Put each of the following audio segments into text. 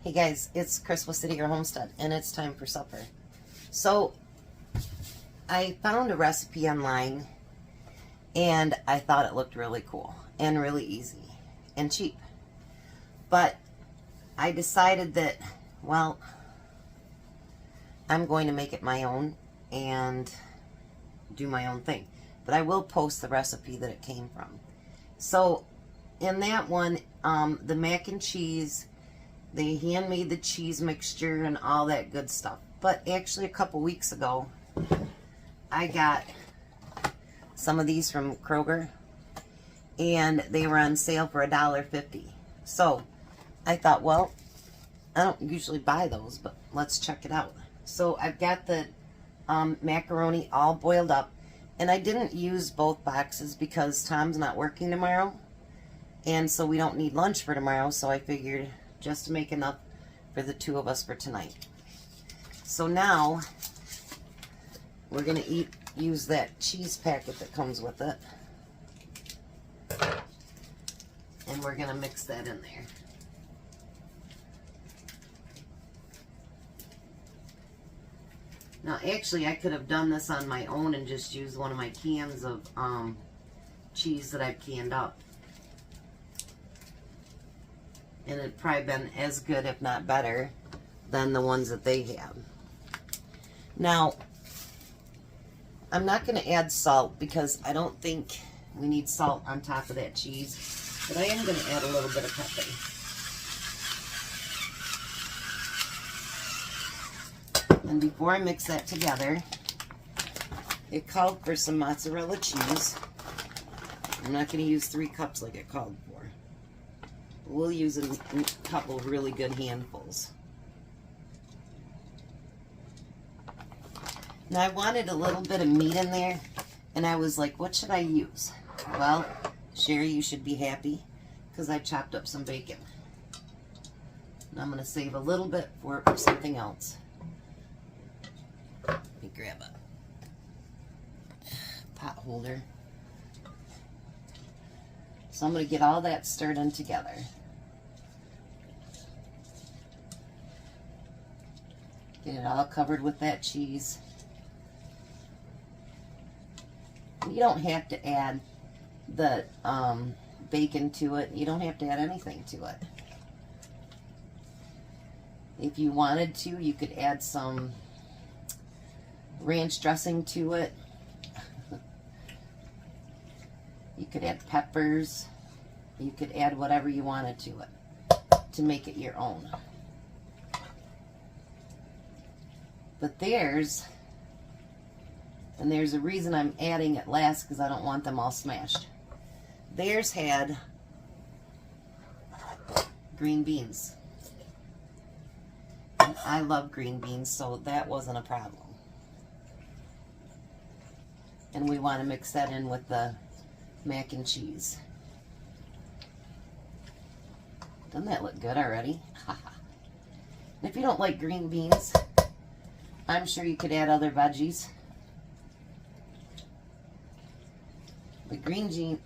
Hey guys, it's Chris with City Girl Homestead, and it's time for supper. So, I found a recipe online, and I thought it looked really cool, and really easy, and cheap. But, I decided that, well, I'm going to make it my own, and do my own thing. But I will post the recipe that it came from. So, in that one, the mac and cheese, they handmade the cheese mixture and all that good stuff. But actually a couple weeks ago, I got some of these from Kroger, and they were on sale for $1.50. So I thought, well, I don't usually buy those, but let's check it out. So I've got the macaroni all boiled up, and I didn't use both boxes because Tom's not working tomorrow, and so we don't need lunch for tomorrow, so I figured just to make enough for the two of us for tonight. So now we're going to use that cheese packet that comes with it, and we're going to mix that in there. Now actually I could have done this on my own and just used one of my cans of cheese that I've canned up. And it'd probably been as good, if not better, than the ones that they have. Now, I'm not going to add salt because I don't think we need salt on top of that cheese. But I am going to add a little bit of pepper. And before I mix that together, it called for some mozzarella cheese. I'm not going to use 3 cups like it called for. We'll use a couple of really good handfuls. Now I wanted a little bit of meat in there, and I was like, what should I use? Well, Sherry, you should be happy because I chopped up some bacon. And I'm going to save a little bit for something else. Let me grab a pot holder. So I'm going to get all that stirred in together. Get it all covered with that cheese. You don't have to add the bacon to it. You don't have to add anything to it. If you wanted to, you could add some ranch dressing to it. You could add peppers. You could add whatever you wanted to it to make it your own. But there's a reason I'm adding it last because I don't want them all smashed. Theirs had green beans. And I love green beans, so that wasn't a problem. And we want to mix that in with the mac and cheese. Doesn't that look good already? And if you don't like green beans, I'm sure you could add other veggies. But green jeans,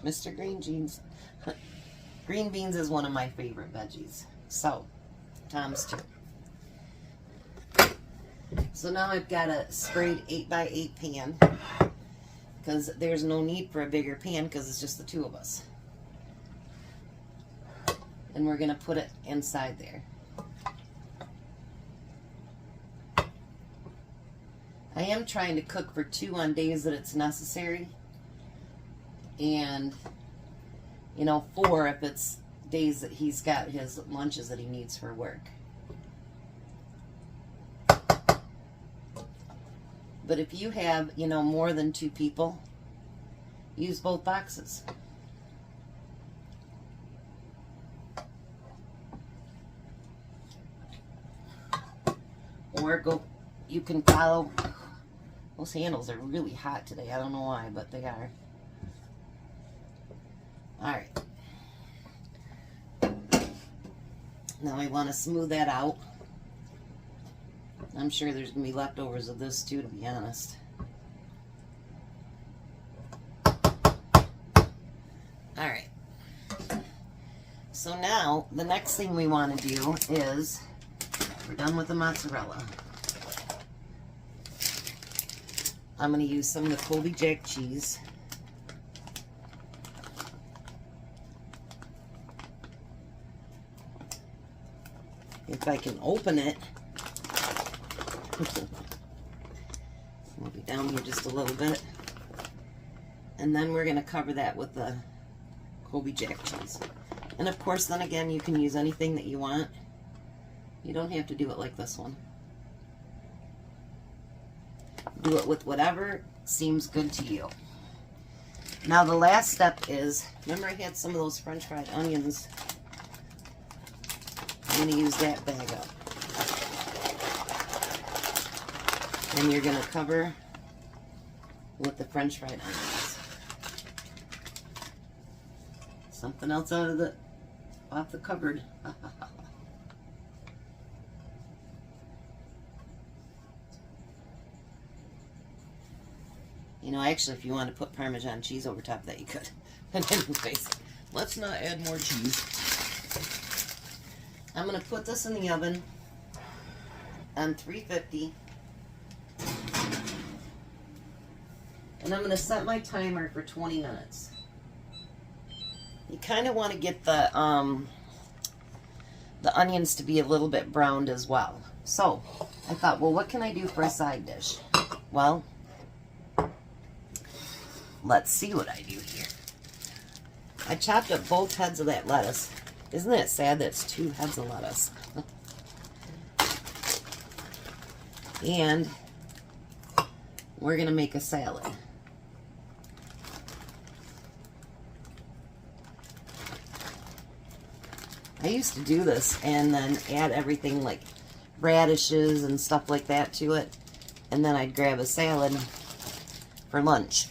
Mr. Green Jeans. Green beans is one of my favorite veggies. So, Tom's too. So now I've got a sprayed 8x8 pan, because there's no need for a bigger pan because it's just the two of us. And we're going to put it inside there. I am trying to cook for 2 on days that it's necessary. And, 4 if it's days that he's got his lunches that he needs for work. But if you have, more than 2 people, use both boxes. Or you can follow, those handles are really hot today. I don't know why, but they are. Alright. Now I want to smooth that out. I'm sure there's going to be leftovers of this too, to be honest. Alright. So now Now, the next thing we want to do is, we're done with the mozzarella. I'm going to use some of the Colby Jack cheese. If I can open it, we'll be down here just a little bit. And then we're going to cover that with the Colby Jack cheese. And of course, then again, you can use anything that you want. You don't have to do it like this one. Do it with whatever seems good to you. Now the last step is, remember I had some of those French fried onions. I'm going to use that bag up. And you're going to cover with the French fried onions. Something else off the cupboard. You know, actually, if you want to put Parmesan cheese over top of that, you could. But anyways, let's not add more cheese. I'm going to put this in the oven on 350. And I'm going to set my timer for 20 minutes. You kind of want to get the onions to be a little bit browned as well. So, I thought, well, what can I do for a side dish? Well, let's see what I do here. I chopped up both heads of that lettuce. Isn't it sad that it's 2 heads of lettuce? And we're going to make a salad. I used to do this and then add everything like radishes and stuff like that to it. And then I'd grab a salad for lunch.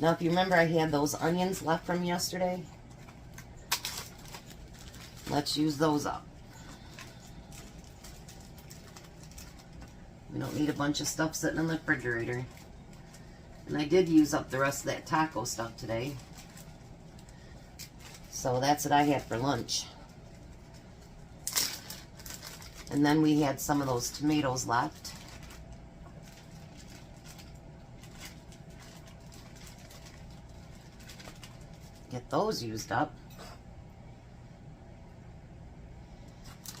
Now, if you remember, I had those onions left from yesterday. Let's use those up. We don't need a bunch of stuff sitting in the refrigerator. And I did use up the rest of that taco stuff today. So that's what I had for lunch. And then we had some of those tomatoes left. Get those used up.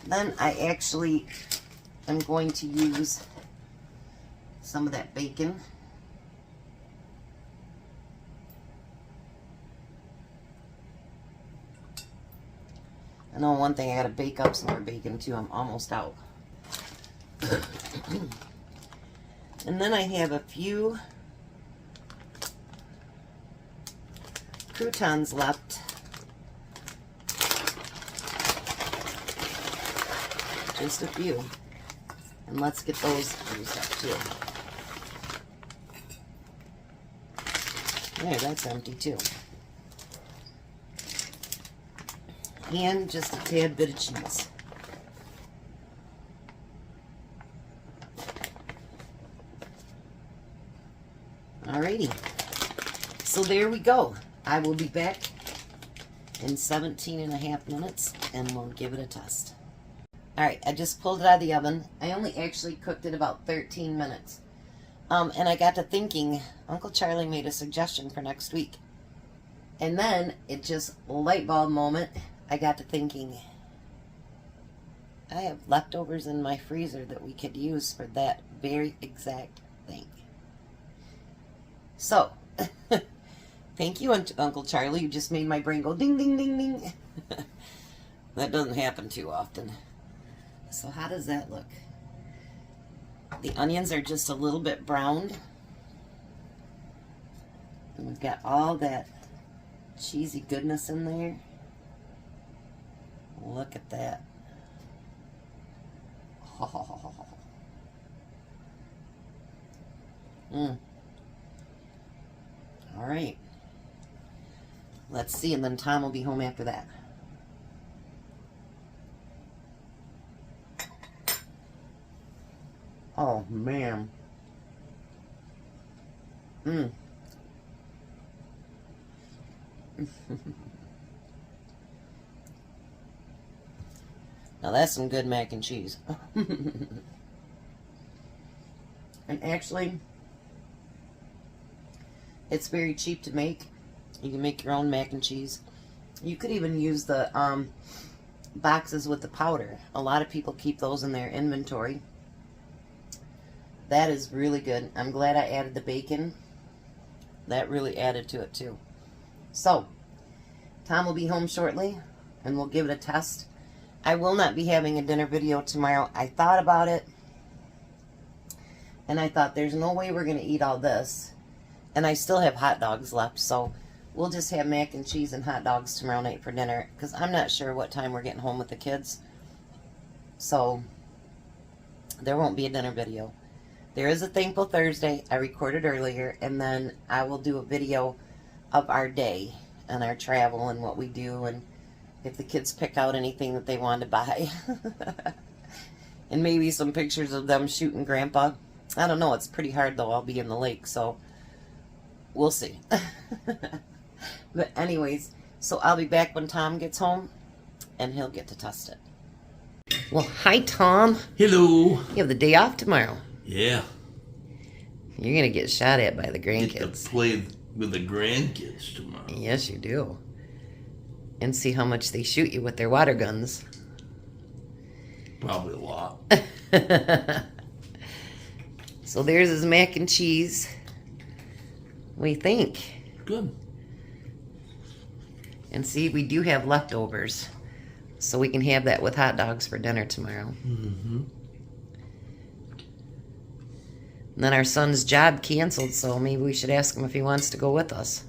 Then I actually am going to use some of that bacon. I know one thing, I gotta bake up some more bacon too. I'm almost out. And then I have a few croutons left. Just a few. And let's get those used up too. There, that's empty too. And just a tad bit of cheese. Alrighty. So there we go. I will be back in 17.5 minutes and we'll give it a test. Alright, I just pulled it out of the oven. I only actually cooked it about 13 minutes. And I got to thinking, Uncle Charlie made a suggestion for next week. And then, it just, light bulb moment, I got to thinking, I have leftovers in my freezer that we could use for that very exact thing. So, thank you, Uncle Charlie. You just made my brain go ding, ding, ding, ding. That doesn't happen too often. So how does that look? The onions are just a little bit browned. And we've got all that cheesy goodness in there. Look at that. Oh. All right. Let's see, and then Tom will be home after that. Oh, man. Now that's some good mac and cheese. And actually, it's very cheap to make. You can make your own mac and cheese. You could even use the boxes with the powder. A lot of people keep those in their inventory. That is really good. I'm glad I added the bacon. That really added to it too. So, Tom will be home shortly, and we'll give it a test. I will not be having a dinner video tomorrow. I thought about it, and I thought there's no way we're going to eat all this. And I still have hot dogs left, so we'll just have mac and cheese and hot dogs tomorrow night for dinner, because I'm not sure what time we're getting home with the kids. So, there won't be a dinner video. There is a Thankful Thursday I recorded earlier, and then I will do a video of our day and our travel and what we do, and if the kids pick out anything that they want to buy. And maybe some pictures of them shooting Grandpa. I don't know. It's pretty hard, though. I'll be in the lake, so we'll see. But anyways, so I'll be back when Tom gets home, and he'll get to test it. Well, hi, Tom. Hello. You have the day off tomorrow. Yeah. You're going to get shot at by the grandkids. Get to play with the grandkids tomorrow. Yes, you do. And see how much they shoot you with their water guns. Probably a lot. So there's his mac and cheese. What do you think? Good. And see, we do have leftovers. So we can have that with hot dogs for dinner tomorrow. Mm-hmm. And then our son's job canceled, so maybe we should ask him if he wants to go with us.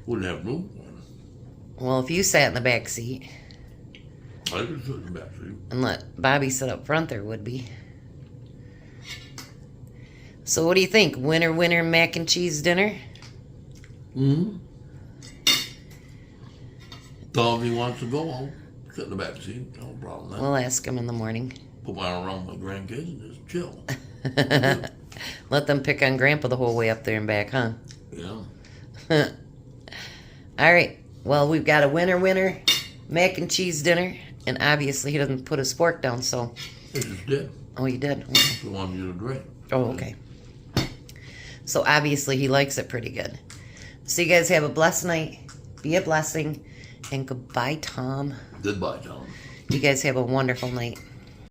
Wouldn't have room for him. Well, if you sat in the back seat I could sit in the back seat. and let Bobby sit up front, there would be. So what do you think? Winner mac and cheese dinner? Mm-hmm. So if he wants to go, I'll sit in the back seat. No problem. We'll ask him in the morning. Put my arm around my grandkids and just chill. Let them pick on Grandpa the whole way up there and back, huh? Yeah. All right. Well, we've got a winner mac and cheese dinner, and obviously he doesn't put his fork down, so. I just did. Oh, you did? I wanted you to drink. Oh, okay. So obviously he likes it pretty good. So you guys have a blessed night. Be a blessing. And goodbye, Tom. Goodbye, Tom. You guys have a wonderful night.